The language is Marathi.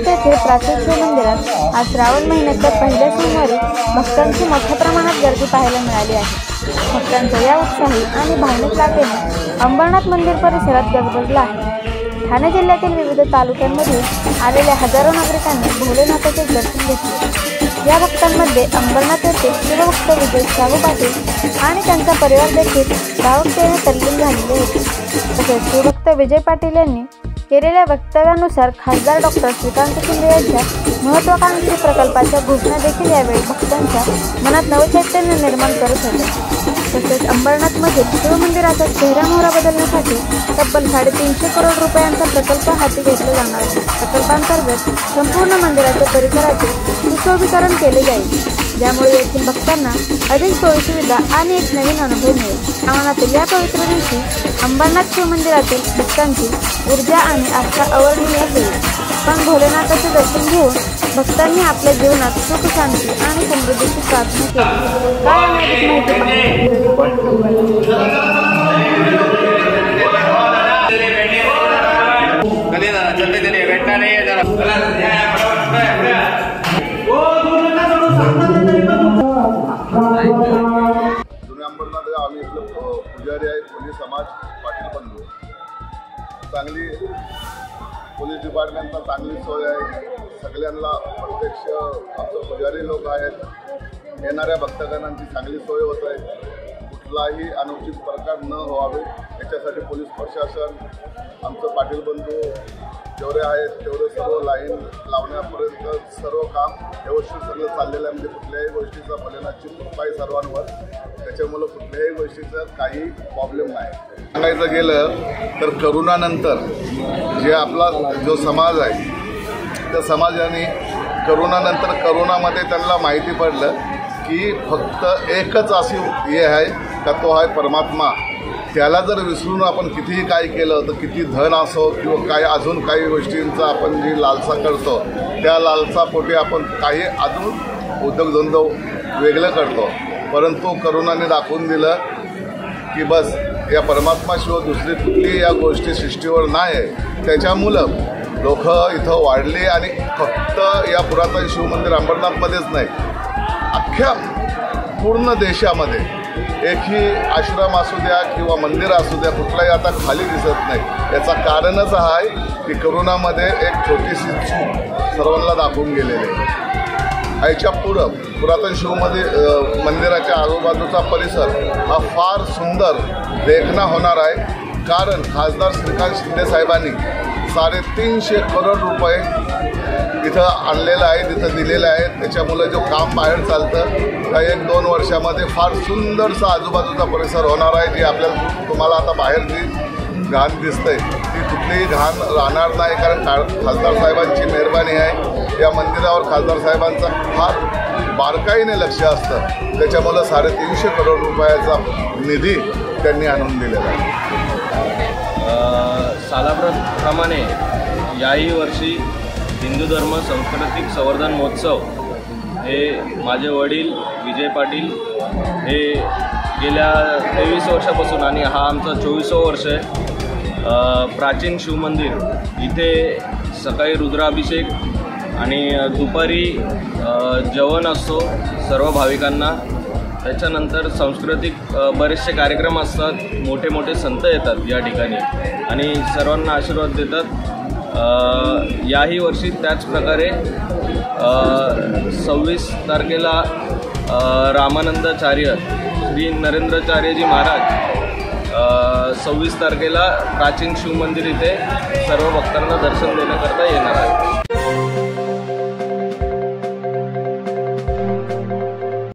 अंबरनाथ येथील प्राचीन शिव मंदिरात आज श्रावण महिन्याच्या पहिल्या सोमवारी भक्तांची मोठ्या प्रमाणात गर्दी पाहायला मिळाली आहे। भक्तांच्या या उत्साही आणि भावनिक लाटेने अंबरनाथ मंदिर परिसरात गजबजला आहे। ठाणे जिल्ह्यातील विविध तालुक्यांमधून आलेल्या हजारो नागरिकांनी भोलेनाथाचे दर्शन घेतले। या भक्तांमध्ये अंबरनाथ येथील शिवभक्त विजय शाहू पाटील आणि त्यांचा परिवार देखील भावुकतेने तल्लीन झालेले होते। तसेच शिवभक्त विजय पाटील यांनी केलेल्या वक्तव्यानुसार खासदार डॉक्टर श्रीकांत शिंदे यांच्या महत्त्वाकांक्षी प्रकल्पाच्या घोषणा देखील यावेळी भक्तांच्या मनात नवचैतन्य निर्माण करत होत्या। तसेच अंबरनाथमध्ये शिवमंदिराचा चेहरामोहरा बदलण्यासाठी तब्बल 350 करोड रुपयांचा प्रकल्प हाती घेतला जाणार आहे। प्रकल्पांतर्गत संपूर्ण मंदिराच्या परिसराचे सुशोभीकरण केले जाईल, ज्यामुळे येथील भक्तांना अधिक सोयीसुविधा आणि एक नवीन अनुभव मिळेल। श्रावणातील या पवित्र दिवशी अंबरनाथ शिव मंदिरातील भक्तांची ऊर्जा आणि आस्था अवर्णनीय होईल। पण भोलेनाथाचे दर्शन घेऊन भक्तांनी आपल्या जीवनात सुख शांती आणि समृद्धीची प्रार्थना केली। काय अंबरनाथ आम्ही इथलं पुजारी आहे, पोलीस समाज पाटील बंधू, चांगली पोलीस डिपार्टमेंटला चांगली सोय आहे। सगळ्यांना प्रत्यक्ष आमचं पुजारी लोक आहेत, येणाऱ्या भक्तगणांची चांगली सोय होत आहे। कुठलाही अनुचित प्रकार न व्हावे याच्यासाठी पोलीस प्रशासन, आमचं पाटील बंधू जेवढे आहेत तेवढे सर्व लाईन लावण्यापर्यंत सर्व काम व्यवस्थित सगळं चाललेलं आहे। म्हणजे कुठल्याही गोष्टीचा भोलेनाथची कृपा आहे सर्वांवर, त्याच्यामुळं कुठल्याही गोष्टीचा काही प्रॉब्लेम नाही। सांगायचं गेलं तर करोनानंतर जे आपला जो समाज आहे त्या समाजाने करोनामध्ये त्यांना माहिती पडलं की फक्त एकच अशी हे आहे का तो आहे परमात्मा। त्याला जर विसरून आपण कितीही काय केलं तर किती धन असो किंवा काय अजून काही गोष्टींचा आपण जी लालसा करतो त्या लालसापोटी आपण काही अजून उद्योगधंदो वेगळं करतो। परंतु करोनाने दाखवून दिलं की बस या परमात्माशिवाय दुसरी कुठलीही या गोष्टी सृष्टीवर नाही आहे। त्याच्यामुळं लोक इथं वाढले आणि फक्त या पुरातन शिवमंदिर अंबरनाथमध्येच नाही, अख्ख्या पूर्ण देशामध्ये एकही आश्रम असू द्या किंवा मंदिर असू द्या कुठलाही आता खाली दिसत नाही। याचं कारणच आहे की करोनामध्ये एक छोटीशी चूक सर्वांना दाखवून गेलेली आहे। याच्या पुढं पुरातन मंदिराच्या आजूबाजूचा परिसर हा फार सुंदर देखणा होणार आहे। कारण खासदार श्रीकांत शिंदे साहेबांनी 350 करोड रुपये इथं आणलेलं आहे, तिथं दिलेलं आहे। त्याच्यामुळे जो काम बाहेर चालतं त्या 1-2 वर्षामध्ये फार सुंदरसा आजूबाजूचा परिसर होणार आहे। जी आपल्याला तुम्हाला आता बाहेर जी घाण दिसते ती कुठलीही घाण राहणार नाही, कारण खासदार साहेबांची मेहरबानी आहे। या मंदिरावर खासदार साहेबांचा फार बारकाईने लक्ष असतं, त्याच्यामुळं 350 करोड रुपयाचा निधी त्यांनी आणून दिलेला आहे। सालाप्रमाणे याही वर्षी हिंदू धर्म सांस्कृतिक संवर्धन महोत्सव हे माझे वडील विजय पाटील हे गेल्या 23 वर्षापासून आणि हा आमचा 24वं वर्ष आहे। प्राचीन शिवमंदिर इथे सकाळी रुद्राभिषेक आणि दुपारी जेवण असतो सर्व भाविकांना। त्याच्यानंतर सांस्कृतिक बरेचसे कार्यक्रम असतात, मोठे मोठे संत येतात या ठिकाणी आणि सर्वांना आशीर्वाद देतात। याही वर्षी त्याच प्रकारे 26 तारखेला रामानंदाचार्य श्री नरेंद्राचार्यजी महाराज 26 तारखेला प्राचीन शिवमंदिर इथे सर्व भक्तांना दर्शन देण्याकरता येणार आहे।